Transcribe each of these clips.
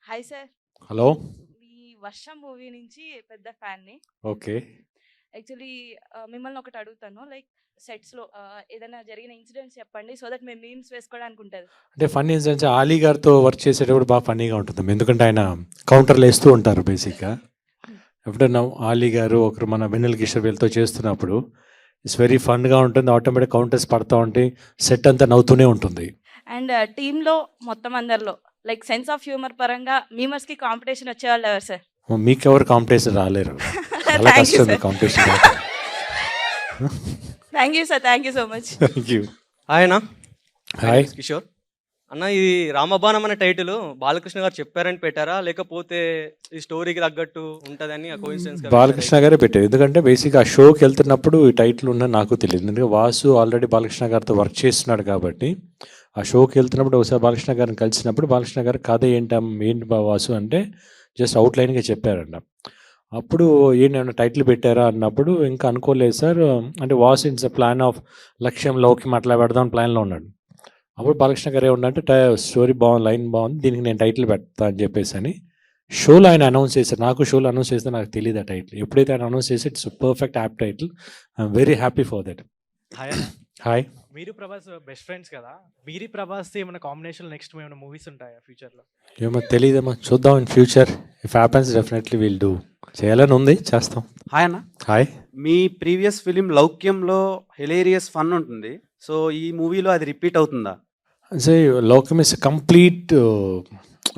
Hi sir. Hello. ఈ 'వర్షం' movie నుంచి పెద్ద ఫ్యాన్‌ని. ఓకే. యాక్చువల్లీ మిమ్మల్ని ఒకటి అడుగుతాను. లైక్ సెట్స్‌లో ఏదైనా జరిగిన ఇన్సిడెంట్స్ చెప్పండి. సో దట్ మేము మీమ్స్ వేసుకోవడానికి ఉంటది. అంటే ఫన్నీ ఇన్సిడెంట్స్ ఆలీ గారితో వర్క్ చేసేటప్పుడు బాగా ఫన్నీగా ఉంటుంది. ఎందుకంటే ఆయన కౌంటర్లు వేస్తూ ఉంటారు బేసిక్గా. ఎప్పుడన్నా ఆలీ గారు ఒకరు మన వెన్నెల కిషోర్ వీళ్ళతో చేస్తున్నప్పుడు ఇట్స్ వెరీ ఫన్గా ఉంటుంది. ఆటోమేటిక్ కౌంటర్స్ పడతా ఉంటే సెట్ అంతా నవ్వుతూనే ఉంటుంది. అండ్ టీంలో మొత్తం అందరిలో లైక్ సెన్స్ ఆఫ్ హ్యూమర్ పరంగా మీమర్స్‌కి కాంపిటీషన్ వచ్చేవాళ్ళు ఎవరు సార్? మీకెవరు కాంపిటీషన్ రాలేరు. చాలా థ్యాంక్ యూ కష్టం sir. Competition. Thank you sir. Thank you so much. Thank you. Hi అన్న. హాయ్. కిషోర్ అన్న, ఇది రామబాణం అనే టైటిల్ బాలకృష్ణ గారు చెప్పారని పెట్టారా, లేకపోతే ఈ స్టోరీకి తగ్గట్టు ఉంటుందని కోఇన్సిడెన్స్? బాలకృష్ణ గారే పెట్టారు. ఎందుకంటే బేసిక్ ఆ షోకి వెళ్తున్నప్పుడు ఈ టైటిల్ ఉన్న నాకు తెలియదు. ఎందుకంటే వాసు ఆల్రెడీ బాలకృష్ణ గారితో వర్క్ చేస్తున్నాడు కాబట్టి ఆ షోకి వెళ్తున్నప్పుడు ఒకసారి బాలకృష్ణ గారిని కలిసినప్పుడు బాలకృష్ణ గారు కథ ఏంటి వాసు అంటే జస్ట్ అవుట్లైన్గా చెప్పారంట. అప్పుడు ఏంటన్నా టైటిల్ పెట్టారా అన్నప్పుడు ఇంకా అనుకోలేదు సార్, అంటే వాసు ఇట్స్ ప్లాన్ ఆఫ్ లక్ష్యం లౌక్యం అట్లా పెడదాం ప్లాన్లో ఉన్నాడు. అప్పుడు బాలకృష్ణ గారు ఏమన్నంటే స్టోరీ బాగుంది, లైన్ బాగుంది, దీనికి నేను టైటిల్ పెడతా అని చెప్పేసి అని షోలో ఆయన అనౌన్స్ చేశారు. నాకు షోలో అనౌన్స్ చేస్తే నాకు తెలియదు ఆ టైటిల్. ఎప్పుడైతే ఆయన అనౌన్స్ చేసి it's perfect app title. I'm very happy for that. Hi. Hi. మీరు ప్రభాస్ బెస్ట్ ఫ్రెండ్స్ కదా, మీరు ప్రభాస్ ఏమైనా కాంబినేషన్ నెక్స్ట్ ఏమైనా మూవీస్ ఉంటాయా ఫ్యూచర్లో? ఏమో తెలియదమ్మా, చూద్దాం in future. If happens definitely will do. చేయాలని ఉంది, చేస్తాం. హాయ్ అన్న. హాయ్. మీ ప్రీవియస్ ఫిలిం లౌక్యంలో హిలేరియస్ ఫన్ ఉంటుంది, సో ఈ మూవీలో అది రిపీట్ అవుతుందా? అంటే లోకం ఇస్ కంప్లీట్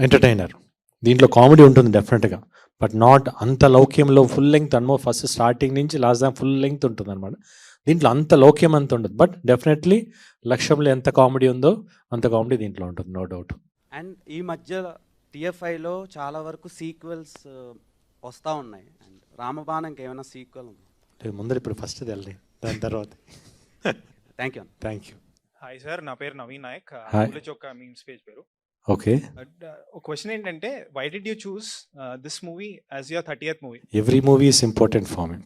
ఎంటర్టైనర్. దీంట్లో కామెడీ ఉంటుంది డెఫినెట్గా, బట్ నాట్ అంత లౌక్యంలో ఫుల్ లెంగ్త్ అనమో. ఫస్ట్ స్టార్టింగ్ నుంచి లాస్ట్ దాకా ఫుల్ లెంగ్త్ ఉంటుంది అనమాట. దీంట్లో అంత లౌక్యం అంత ఉండదు, బట్ డెఫినెట్లీ లక్ష్యంలో ఎంత కామెడీ ఉందో అంత కామెడీ దీంట్లో ఉంటుంది, నో డౌట్. అండ్ ఈ మధ్య టిఎఫ్ఐలో చాలా వరకు సీక్వెల్స్ వస్తూ ఉన్నాయి. అండ్ రామబాణంకి ఏమైనా సీక్వెల్ ఉందా? ముందర ఇప్పుడు ఫస్ట్ వెళ్ళి దాని తర్వాత. Thank you. Thank you. Hi sir, నా పేరు నవీన్ నాయక్. Hi. చొక్క మీమ్స్ పేజ్ పేరు. ఓకే. ఒక క్వశ్చన్ ఏంటంటే, why did you choose this movie as your 30th movie? Every movie is important for me.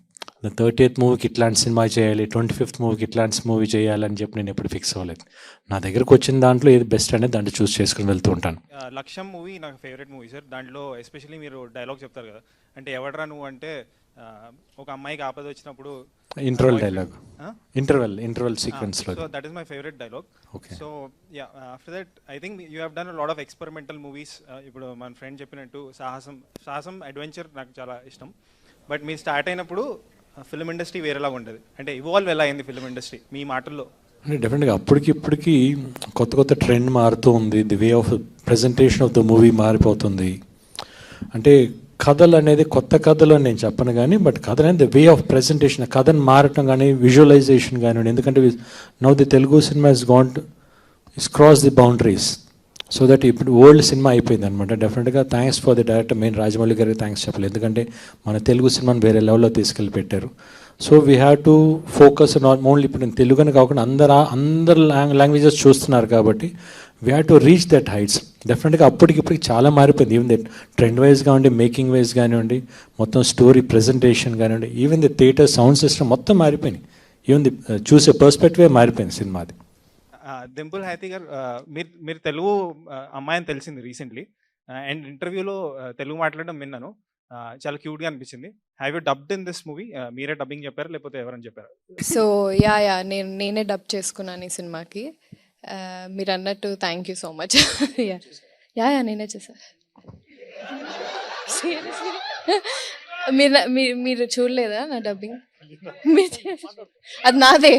30th మూవీకి ఇట్లాంటి సినిమా చేయాలి, 25th మూవీకి ఇట్లాంటి మూవీ చేయాలని చెప్పి నేను ఎప్పుడు ఫిక్స్ అవ్వలేదు. నా దగ్గరకు వచ్చిన దాంట్లో ఏది బెస్ట్ అనేది దాంట్లో చూస్ చేసుకుని వెళ్తూ ఉంటాను. లక్ష్యం మూవీ నాకు ఫేవరెట్ మూవీ సార్. దాంట్లో ఎస్పెషల్లీ మీరు డైలాగ్ చెప్తారు కదా, అంటే ఎవడరా నువ్వు అంటే ఒక అమ్మాయికి ఆపద వచ్చినప్పుడు ఇంటర్వెల్ డైలాగ్, ఇంటర్వెల్ సీక్వెన్స్లో. So that is my favourite dialogue. Okay. So yeah, after that I think you have done lot of experimental movies. ఇప్పుడు మన ఫ్రెండ్ చెప్పినట్టు సాహసం అడ్వెంచర్ నాకు చాలా ఇష్టం. బట్ మీరు స్టార్ట్ అయినప్పుడు ఫిల్మ్ ఇండస్ట్రీ వేరేలాగా ఉంటుంది, అంటే ఇవాల్వ్ ఎలా అయింది ఫిల్మ్ ఇండస్ట్రీ మీ మాటల్లో? అంటే డెఫినెట్గా ఇప్పటికి కొత్త ట్రెండ్ మారుతూ ఉంది. The way of presentation of the movie మారిపోతుంది. అంటే కథలు అనేది కొత్త కథలు అని నేను చెప్పను కానీ, బట్ కథ అనేది ద వే ఆఫ్ ప్రజెంటేషన్, కథను మారటం కానీ విజువలైజేషన్ కానివ్వండి. ఎందుకంటే now the Telugu cinema is cross the boundaries. So that ఇప్పుడు ఓల్డ్ సినిమా అయిపోయింది అనమాట. డెఫినెట్గా thanks for the director main Rajamouli గారికి థ్యాంక్స్ చెప్పలేదు, ఎందుకంటే మన తెలుగు సినిమాని వేరే లెవెల్లో తీసుకెళ్ళి పెట్టారు. So we have to focus not only ఇప్పుడు నేను తెలుగు అని కాకుండా అందరు లాంగ్వేజెస్ చూస్తున్నారు కాబట్టి we have to reach that heights. డెఫినెట్గా అప్పటికిప్పటికి చాలా మారిపోయింది. ఈవెన్ ది ట్రెండ్ వైజ్ కానివ్వండి, మేకింగ్ వైజ్ కానివ్వండి, మొత్తం స్టోరీ ప్రజెంటేషన్ కానివ్వండి, even the theatre sound system మొత్తం మారిపోయింది. ఈవెన్ ది చూసే పర్స్పెక్టివే మారిపోయింది సినిమాది. దింపుల్ హ్యాతి గారు, మీరు తెలుగు అమ్మాయి అని తెలిసింది రీసెంట్లీ, అండ్ ఇంటర్వ్యూలో తెలుగు మాట్లాడడం విన్నాను, చాలా క్యూట్గా అనిపించింది. Have you dubbed in this movie? మీరే డబ్బింగ్ చెప్పారా లేకపోతే ఎవరని చెప్పారు? సో నేనే డబ్ చేసుకున్నాను ఈ సినిమాకి. మీరు అన్నట్టు థ్యాంక్ యూ సో మచ్. నేనే చేశాను. మీరు చూడలేదా నా డబ్బింగ్? అది నాదే.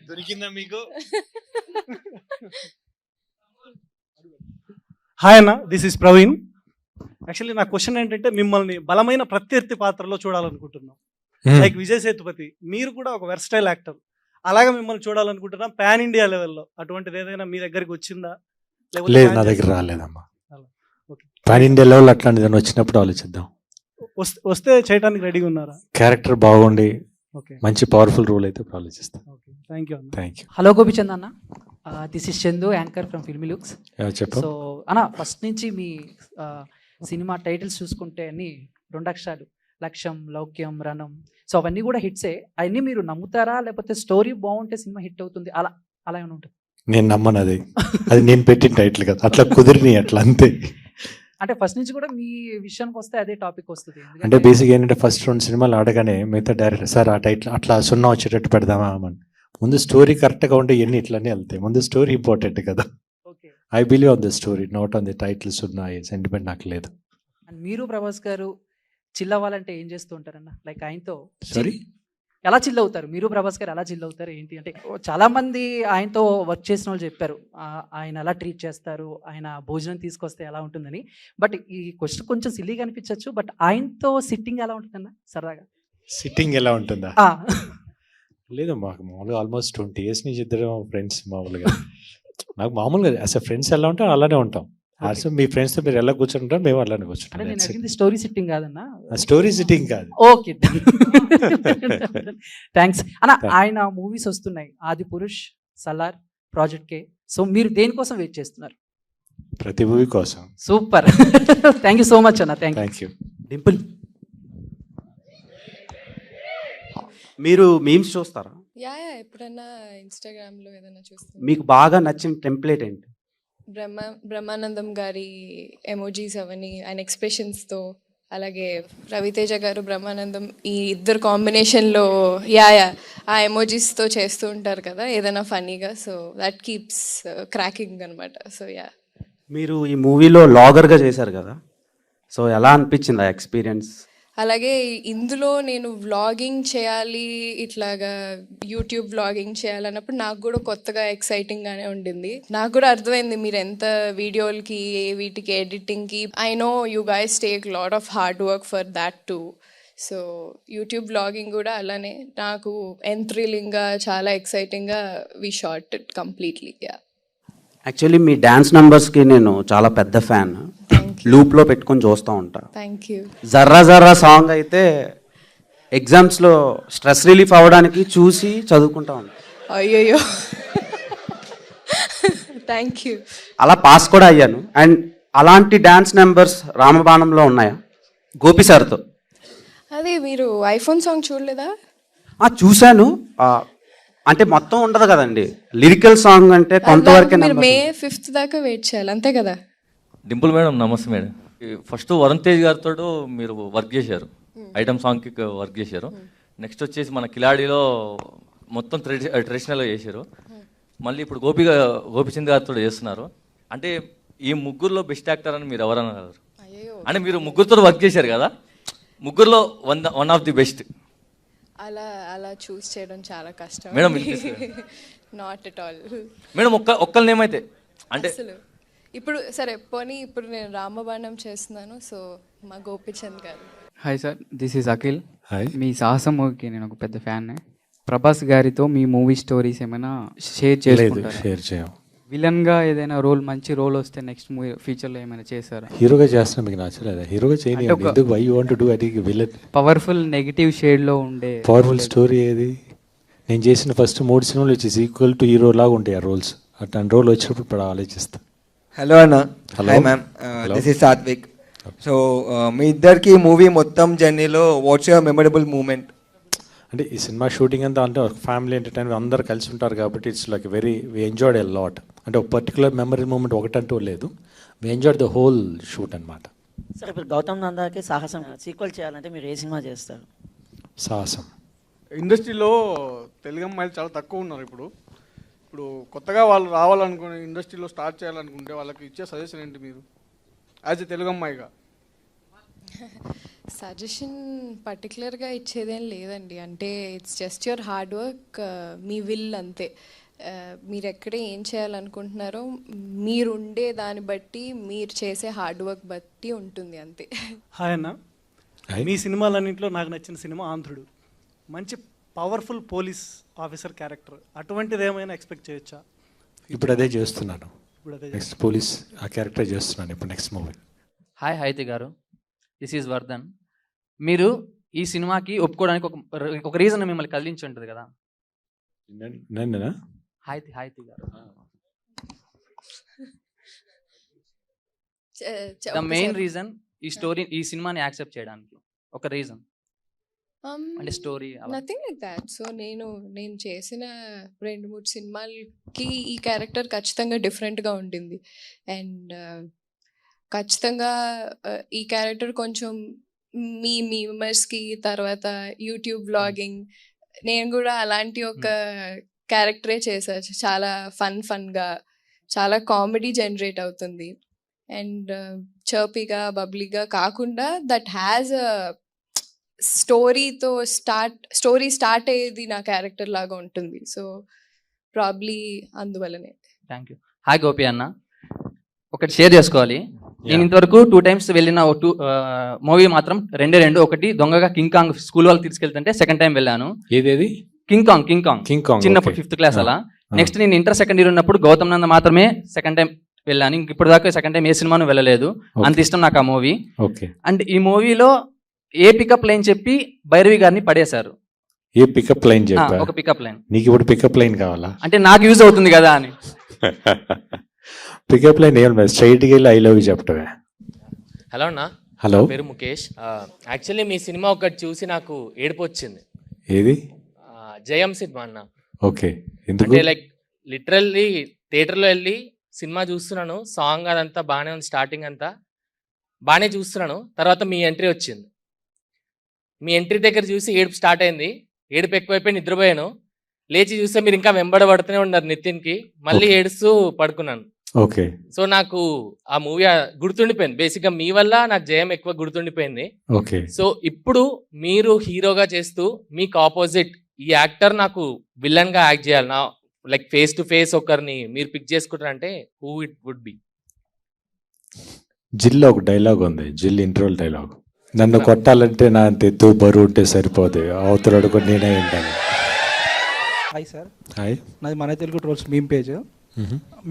దొరికిందా మీకు? హాయ్ అన్న, దిస్ ఇస్ ప్రవీణ్. యాక్చువల్లీ నా క్వశ్చన్ ఏంటంటే, మిమ్మల్ని బలమైన ప్రత్యర్థి పాత్రలో చూడాలనుకుంటున్నాం. లైక్ విజయ్ సేతుపతి, మీరు కూడా ఒక వెర్స్టైల్ యాక్టర్, అలాగే మిమ్మల్ని చూడాలనుకుంటున్నాం పాన్ ఇండియా లెవెల్లో. అటువంటిది ఏదైనా మీ దగ్గరికి వచ్చిందా? లేదు, నా దగ్గర రాలేదమ్మా. పాన్ ఇండియా లెవెల్ అట్లాంటిది వచ్చినప్పుడు ఆలోచిద్దాం. వస్తే చేయడానికి రెడీగా ఉన్నారా? క్యారెక్టర్ బాగుండి ఓకే, మంచి పవర్ఫుల్ రోల్ అయితే ఆలోచిస్తాం. Thank you. Thank you. Hello Gopichand అన్న, this is Chandu, anchor from Filmy Looks. చెప్పు. సో అన్న, ఫస్ట్ నుంచి మీ సినిమా టైటిల్స్ చూసుకుంటే అన్ని 2 అక్షరాలు, లక్ష్యం, లౌక్యం, రణం. సో అవన్నీ కూడా హిట్సే. అవన్నీ మీరు నమ్ముతారా, లేకపోతే స్టోరీ బాగుంటే సినిమా హిట్ అవుతుంది అలా ఏమైనా ఉంటుంది? నేను నమ్మను అది. అది నేను పెట్టిన టైటిల్ కదా, అట్లా కుదిరినాయి అట్లా అంతే. అంటే ఫస్ట్ నుంచి కూడా మీ విషయానికి వస్తే అదే టాపిక్ వస్తుంది. అంటే బేసిక్ ఏంటంటే ఫస్ట్ 2 సినిమాలు ఆడగానే మిగతా డైరెక్టర్ సార్ ఆ టైటిల్ అట్లా 0 వచ్చేటట్టు పెడదామా అని. ముందు స్టోరీ కరెక్ట్గా ఉంటే ఎన్ని ఇట్లానే వెళ్తాయి. ముందు స్టోరీ ఇంపార్టెంట్ కదా. Okay. I believe on the story, not on the title. 0 sentiment నాకు లేదు. అండ్ మీరు ప్రభాస్ గారు చిల్ అవ్వాలంటే ఏం చేస్తూ ఉంటారన్న? లైక్ ఆయనతో సారీ, ఎలా చిల్ అవుతారు? మీరు ప్రభాస్ గారు ఎలా చిల్ అవుతారు ఏంటి అంటే, చాలా మంది ఆయనతో వర్క్ చేసిన వాళ్ళు చెప్పారు ఆయన ఎలా ట్రీట్ చేస్తారు, ఆయన భోజనం తీసుకొస్తే ఎలా ఉంటుందని. బట్ ఈ క్వశ్చన్ కొంచెం సిల్లీగా అనిపించవచ్చు, బట్ ఆయనతో సిట్టింగ్ ఎలా ఉంటుందన్న సరదాగా? సిట్టింగ్ ఎలా ఉంటుందా? ఆ, లేదు, మాకు మామూలుగా ఆల్మోస్ట్ 20 years నుంచి ఇద్దరు ఫ్రెండ్స్. మామూలుగా నాకు మామూలుగా అసలు ఫ్రెండ్స్ ఎలా ఉంటాం అలానే ఉంటాం. అసలు మీ ఫ్రెండ్స్తో మీరు ఎలా కూర్చుంటారు మేము అలానే అంటే నేను కూర్చుంటాం. అడిగింది స్టోరీ సిట్టింగ్ కాదన్న. స్టోరీ సిట్టింగ్ కాదు. ఓకే, థ్యాంక్స్ అన్న. ఆయన మూవీస్ వస్తున్నాయి, ఆది పురుష్, సలార్, ప్రాజెక్ట్ కే. సో మీరు దేనికోసం వెయిట్ చేస్తున్నారు? ప్రతి మూవీ కోసం. Super. Thank you so much అన్న. Thank you. డింపుల్, మీరు మీమ్స్ చూస్తారా? యా ఎప్పుడన్నా ఇన్స్టాగ్రామ్లో ఏదైనా చూస్తాను. మీకు బాగా నచ్చిన టెంప్లెట్ ఏంటి? బ్రహ్మానందం గారి ఎమోజీస్ అవన్నీ ఆయన ఎక్స్ప్రెషన్స్తో, అలాగే రవితేజ గారు బ్రహ్మానందం ఈ ఇద్దరు కాంబినేషన్లో ఆ ఎమోజీస్తో చేస్తూ ఉంటారు కదా ఏదైనా ఫన్నీగా. సో దట్ కీప్స్ క్రాకింగ్ అనమాట. సో మీరు ఈ మూవీలో లాగర్గా చేశారు కదా, సో ఎలా అనిపించింది ఆ ఎక్స్పీరియన్స్? అలాగే ఇందులో నేను వ్లాగింగ్ చేయాలి, ఇట్లాగా యూట్యూబ్ వ్లాగింగ్ చేయాలన్నప్పుడు నాకు కూడా కొత్తగా ఎక్సైటింగ్గానే ఉండింది. నాకు కూడా అర్థమైంది మీరు ఎంత వీడియోలకి వీటికి ఎడిటింగ్కి. I know you guys take lot of hard work for that too. So YouTube vlogging కూడా అలానే నాకు ఎంథ్రిల్లింగ్గా చాలా ఎక్సైటింగ్గా we shot it completely. Actually మీ డ్యాన్స్ నంబర్స్కి నేను చాలా పెద్ద ఫ్యాన్. లూప్లో పెట్టుకొని చూస్తూ ఉంటా. Thank you. జర్రా జర్రా సాంగ్ అయితే ఎగ్జామ్స్లో స్ట్రెస్ రిలీఫ్ అవ్వడానికి చూసి చదువుకుంటా ఉంటా. అయ్యయ్యో, థ్యాంక్ యూ. అలా పాస్ కూడా అయ్యాను. అండ్ అలాంటి డ్యాన్స్ నెంబర్స్ రామబాణంలో ఉన్నాయా గోపి సార్తో? అదే మీరు ఐఫోన్ సాంగ్ చూడలేదా? చూశాను. అంటే మొత్తం ఉండదు కదండి, లిరికల్ సాంగ్ అంటే కొంతవరకే. మీరు May 5th దాకా వెయిట్ చేయాలి అంతే కదా? డింపుల్ మేడం నమస్తే మేడం. ఫస్ట్ వరుణ్ తేజ్ గారితో మీరు వర్క్ చేశారు, ఐటమ్ సాంగ్కి వర్క్ చేశారు. నెక్స్ట్ వచ్చేసి మన కిలాడిలో మొత్తం ట్రెడిషనల్గా చేశారు. మళ్ళీ ఇప్పుడు గోపిచంద్ గారితో చేస్తున్నారు. అంటే ఈ ముగ్గురులో బెస్ట్ యాక్టర్ అని మీరు ఎవరన్నారు? అంటే మీరు ముగ్గురుతో వర్క్ చేశారు కదా, ముగ్గురులో వన్ ఆఫ్ ది బెస్ట్. అలా చూస్ చేయడం చాలా కష్టం madam. Not at all madam. ఒక్కళ్ళ నేమైతే అంటే అసలు ఇప్పుడు సరే పోనీ ఇప్పుడు నేను రామబాణం చేస్తున్నాను. సో మా Gopichand garu. Hi sir, this is Akhil. Hi. మీ సాహసం మూవీకి నేను ఒక పెద్ద ఫ్యాన్. ప్రభాస్ గారితో మీ మూవీ స్టోరీస్ ఏమైనా షేర్ చేసుకుంటారా? షేర్ చేయం. విలన్గా ఏదైనా రోల్, మంచి రోల్ వస్తే నెక్స్ట్ మూవీ ఫ్యూచర్లో ఏమైనా చేశారా? హీరోగా చేస్తున్నా, మీకు నచ్చలేదా? హీరోగా చేయని ఎందుకు? Why you want to do అది విలన్? పవర్ఫుల్ నెగిటివ్ షేడ్లో ఉండే పవర్ఫుల్ స్టోరీ ఏది? నేను చేసిన ఫస్ట్ 3 సినిమాలు వచ్చేసి ఈక్వల్ టు హీరో లాగా ఉంటాయి ఆ రోల్స్. అట్లాంటి రోల్ వచ్చినప్పుడు ఇప్పుడు ఆలోచిస్తా. హలో అన్న. Hi ma'am, this is Satvik. So మీ ఇద్దరికి మూవీ మొత్తం జర్నీలో వాట్స్ యువర్ మెమరబుల్ మూమెంట్? అంటే ఈ సినిమా షూటింగ్ అంతా అంటే ఫ్యామిలీ ఎంటర్టైన్మెంట్ అందరు కలిసి ఉంటారు కాబట్టి it's like very we enjoyed a lot. అంటే ఒక పర్టికులర్ మెమరీ మూమెంట్ ఒకటంటూ లేదు, we enjoyed the whole shoot అనమాట. సార్ ఇప్పుడు గౌతమ్ నందాకి సాహసం సీక్వెల్ చేయాలంటే మీరు ఏ సినిమా చేస్తారు? సాహసం. ఇండస్ట్రీలో తెలుగు అమ్మాయిలు చాలా తక్కువ ఉన్నారు. ఇప్పుడు కొత్తగా వాళ్ళు రావాలనుకుని ఇండస్ట్రీలో స్టార్ట్ చేయాలనుకుంటే వాళ్ళకి ఇచ్చే సజెషన్ ఏంటి మీరు యాజ్ ఎ తెలుగు అమ్మాయిగా? సజెషన్ పర్టికులర్గా ఇచ్చేదేం లేదండి. అంటే it's just your hard work, me will అంతే. మీరు ఎక్కడ ఏం చేయాలనుకుంటున్నారో మీరుండే దాన్ని బట్టి, మీరు చేసే హార్డ్ వర్క్ బట్టి ఉంటుంది అంతే. హాయ్ అన్న. మీ సినిమాలన్నింటిలో నాకు నచ్చిన సినిమా ఆంధ్రుడు. మంచి పవర్ఫుల్ పోలీస్ ఆఫీసర్ క్యారెక్టర్, అటువంటిది ఏమైనా ఎక్స్పెక్ట్ చేయొచ్చా? ఇప్పుడు అదే చేస్తున్నాను. నెక్స్ట్ పోలీస్ ఆ క్యారెక్టర్ చేస్తున్నాను ఇప్పుడు నెక్స్ట్ మూవీ. హాయ్ హైతి గారు, దిస్ ఈజ్ వర్ధన్. మీరు ఈ సినిమాకి ఒప్పుకోవడానికి ఒక రీజన్ మిమ్మల్ని కదిలించి ఉంటుంది కదా? నన్నునా? హైతి గారు, ద మెయిన్ రీజన్ ఈ సినిమాని యాక్సెప్ట్ చేయడానికి ఒక రీజన్. అంటే story nothing like that. So నేను చేసిన 2-3 సినిమాలకి ఈ క్యారెక్టర్ ఖచ్చితంగా డిఫరెంట్గా ఉండింది. అండ్ ఖచ్చితంగా ఈ క్యారెక్టర్ కొంచెం మీ మీమర్స్కి, తర్వాత యూట్యూబ్ వ్లాగింగ్, నేను కూడా అలాంటి ఒక క్యారెక్టరే చేశాను. చాలా ఫన్గా, చాలా కామెడీ జనరేట్ అవుతుంది. అండ్ చర్పీగా, బబ్లీగా కాకుండా that has a story start అయ్యేది నా క్యారెక్టర్ లాగా ఉంటుంది. సో ప్రాబ్లీ అందువల్లనే. Thank you. హాయ్ గోపి అన్న, ఒకటి షేర్ చేసుకోవాలి. నేను ఇంతవరకు 2 times వెళ్ళిన మూవీ మాత్రం 2. ఒకటి దొంగగా కింగ్ కాంగ్ స్కూల్ వాళ్ళు తీసుకెళ్తుంటే సెకండ్ టైం వెళ్ళాను. ఏదేది? కింగ్ కాంగ్ చిన్నప్పుడు 5th క్లాస్ అలా. నెక్స్ట్ నేను ఇంటర్ సెకండ్ ఇయర్ ఉన్నప్పుడు గౌతమ్ నంద మాత్రమే సెకండ్ టైం వెళ్ళాను. ఇప్పుడు దాకా సెకండ్ టైం ఏ సినిమాను వెళ్ళలేదు. అంత ఇష్టం నాకు ఆ మూవీ. అండ్ ఈ మూవీలో ఏ పికప్ లైన్ చెప్పి భైరవి గారిని పడేశారు. ఏ పికప్ లైన్ చెప్పా? ఒక పికప్ లైన్. నీకు ఇప్పుడు పికప్ లైన్ కావాలా? అంటే నాకు యూజ్ అవుతుంది కదా అని. పికప్ లైన్ ఏమన్నా స్ట్రైట్కి వెళ్ళి ఐ లవ్ యూ చెప్పటమే. హలో అన్న. హలో, పేరు ముఖేష్. యాక్చువల్లీ మీ సినిమా ఒకటి చూసి నాకు ఏడుపు వచ్చింది. ఏది? జయం సినిమా అన్న. ఓకే, ఎందుకు? అంటే లైక్ లిటరల్లీ థియేటర్లో వెళ్ళి సినిమా చూస్తున్నాను, సాంగ్ అదంతా బాగానే ఉంది, స్టార్టింగ్ అంతా బాగానే చూస్తున్నాను. తర్వాత మీ ఎంట్రీ వచ్చింది. మీ ఎంట్రీ దగ్గర చూసి ఏడుపు స్టార్ట్ అయింది. ఏడుపు ఎక్కువైపోయి నిద్రపోయాను. లేచి చూస్తే మీరు ఇంకా వెంబడబడుతూనే ఉన్నారు నితిన్కి. మళ్ళీ ఏడుస్తూ పడుకున్నాను. ఓకే. సో నాకు ఆ మూవీ గుర్తుండిపోయింది. బేసిక్గా మీ వల్ల నాకు జయం ఎక్కువ గుర్తుండిపోయింది. ఓకే. సో ఇప్పుడు మీరు హీరోగా చేస్తూ మీకు ఆపోజిట్ ఈ యాక్టర్ నాకు విలన్ గా యాక్ట్ చేయాలి, నా లైక్ ఫేస్ టు ఫేస్ ఒకరిని మీరు పిక్ చేసుకుంటారంటే హూ ఇట్ వుడ్ బి? జిల్లో ఒక డైలాగ్ ఉంది, జిల్ ఇంట్రోల్ డైలాగ్. నన్ను కొట్టాలంటే నా అంత ఎత్తు బరువు ఉంటే సరిపోదు, అవతలడు కూడా నేనే ఉంటాను. Hi sir. హాయ్. నాది మన Telugu trolls meme page.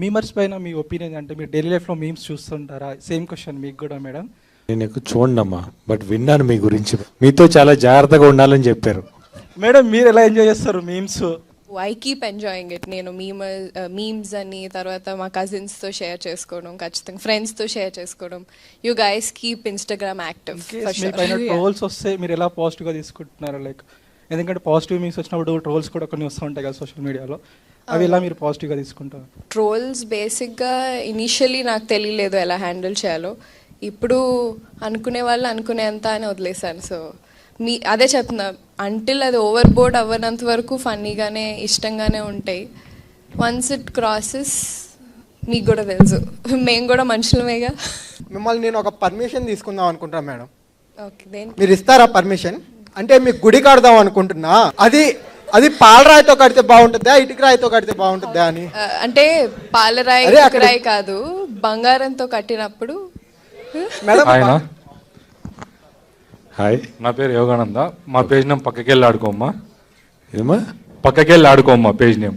Memers పైన మీ ఒపీనియన్ అంటే మీరు డైలీ లైఫ్లో మీమ్స్ చూస్తుంటారా? సేమ్ క్వశ్చన్ మీకు కూడా మేడం. నేను ఎక్కువ చూడనమ్మా, బట్ విన్నాను మీ గురించి. మీతో చాలా జాగ్రత్తగా ఉండాలని చెప్పారు మేడం. మీరు ఎలా ఎంజాయ్ చేస్తారు memes? I keep enjoying it. నేను మీమ్స్ అని, తర్వాత మా కజిన్స్తో షేర్ చేసుకోవడం, ఖచ్చితంగా ఫ్రెండ్స్తో షేర్ చేసుకోవడం. You guys keep Instagram active. Trolls వస్తే మీరు ఎలా పాజిటివ్గా తీసుకుంటున్నారు? లైక్ ఎందుకంటే పాజిటివ్ మీమ్స్ వచ్చినప్పుడు ట్రోల్స్ కూడా కొన్ని వస్తూ ఉంటాయి కదా సోషల్ మీడియాలో, అవి ఎలా మీరు పాజిటివ్గా తీసుకుంటారు? ట్రోల్స్ బేసిక్గా ఇనీషియలీ నాకు తెలియలేదు ఎలా హ్యాండిల్ చేయాలో. ఇప్పుడు అనుకునే వాళ్ళు అనుకునేంత అని వదిలేశాను. సో అదే చెప్తున్నా, అంటిల్ అది ఓవర్ బోర్డ్ అవ్వనంత వరకు ఫన్నీగానే, ఇష్టంగానే ఉంటాయి. వన్స్ ఇట్ క్రాసెస్ మీకు కూడా తెలుసు, మేము కూడా మనుషులమేగా. మిమ్మల్ని నేను ఒక పర్మిషన్ తీసుకుందాం అనుకుంటున్నా మేడం. ఓకే, దేనికి? మీరు ఇస్తారా పర్మిషన్? అంటే మీకు గుడి కడదాం అనుకుంటున్నా. అది పాలరాయితో కడితే బాగుంటుందా, ఇటుక రాయితో కడితే బాగుంటుందా అని. అంటే పాలరాయి, ఇటుక రాయి కాదు, బంగారంతో కట్టినప్పుడు. హాయ్, నా పేరు యోగానంద. మా పేజ్ నేమ్ పక్కకెళ్ళి ఆడుకోమ్మా. ఏమా? పక్కకెళ్ళి ఆడుకోమ్మా. పేజ్ నేమ్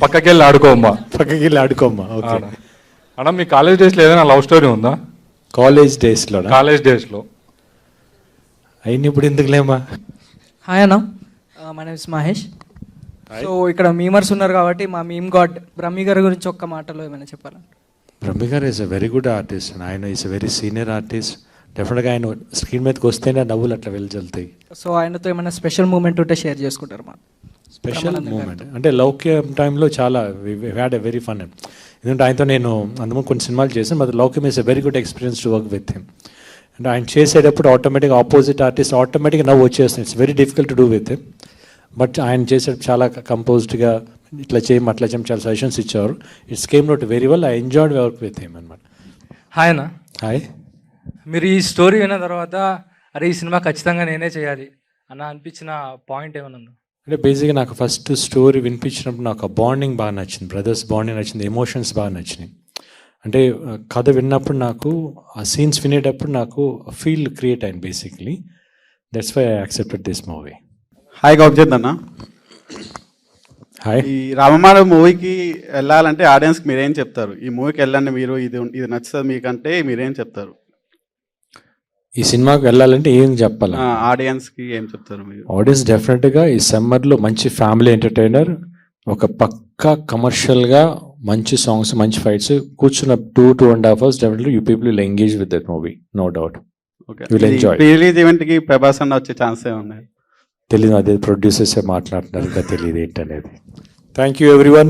పక్కకెళ్ళి ఆడుకోమ్మా. ఓకే అన్న, మీ కాలేజ్ డేస్లో ఏదైనా లవ్ స్టోరీ ఉందా? కాలేజ్ డేస్లో అయిన ఇప్పుడు ఎందుకులేమా. హాయ్ అన్న, my name is Mahesh. So ఇక్కడ మీమర్స్ ఉన్నారు కాబట్టి మా మీమ్ గాడ్ బ్రహ్మి గారి గురించి ఒక్క మాటలో ఏమైనా చెప్పాలా? Brahmi garu is a very good artist. ఆయన is a very senior artist. డెఫినెట్గా ఆయన స్క్రీన్ మీదకి వస్తేనే నవ్వులు అట్లా వెళ్తాయి. సో ఆయనతో ఏమైనా స్పెషల్ మూమెంట్ ఉంటే షేర్ చేసుకుంటారు? మా స్పెషల్ మూమెంట్ అంటే లౌక్యం టైంలో చాలా హ్యాడ్ ఎ వెరీ ఫన్. ఎందుకంటే ఆయనతో నేను అందులో కొన్ని సినిమాలు చేశాను. But Loukyam is a very good experience to work with him. అంటే ఆయన చేసేటప్పుడు ఆటోమేటిక్గా ఆపోజిట్ ఆర్టిస్ట్ ఆటోమేటిక్గా నవ్వు వచ్చేస్తుంది. It's very difficult to do with him. But ఆయన చేసేటప్పుడు చాలా కంపోజ్డ్గా ఇట్లా చేయడం అట్లా చేయడం చాలా సజెషన్స్ ఇచ్చారు. It's came out very well. I enjoyed work with him అనమాట. హాయ్ అన్న. హాయ్. మీరు ఈ స్టోరీ విన్న తర్వాత అరే ఈ సినిమా ఖచ్చితంగా నేనే చేయాలి అన్న అనిపించిన పాయింట్ ఏమైనా ఉందా? అంటే బేసిక్గా నాకు ఫస్ట్ స్టోరీ వినిపించినప్పుడు నాకు ఆ బాండింగ్ బాగా నచ్చింది, బ్రదర్స్ బాండింగ్ నచ్చింది, ఎమోషన్స్ బాగా నచ్చినాయి. అంటే కథ విన్నప్పుడు నాకు ఆ సీన్స్ వినేటప్పుడు నాకు ఫీల్ క్రియేట్ అయింది basically. That's why I accepted this movie. Hi గౌబ్జత్ అన్న. హాయ్. ఈ రామమాణ మూవీకి వెళ్ళాలంటే ఆడియన్స్కి మీరేం చెప్తారు? ఈ మూవీకి వెళ్ళండి మీరు, ఇది నచ్చుతుంది మీకంటే మీరేం చెప్తారు? ఈ సినిమాకి వెళ్ళాలంటే ఏం చెప్పాలి? ఆడియన్స్కి ఏం చెప్తారు మీరు? ఆడియన్స్ డెఫినెట్గా ఈ సమ్మర్లో మంచి ఫ్యామిలీ ఎంటర్టైనర్, ఒక పక్కా కమర్షియల్గా మంచి సాంగ్స్, మంచి ఫైట్స్, కూర్చున్న 2.5 hours definitely you people will engage with that movie, no doubt. Okay You'll enjoy. Release ఈవెంట్కి ప్రభాస్ అన్న వచ్చే ఛాన్స్ ఏమన్నాయి? తెలియదు, అదే ప్రొడ్యూసర్సే మాట్లాడుతున్నారు, ఇంకా తెలియదు ఏంటనేది. Thank you everyone.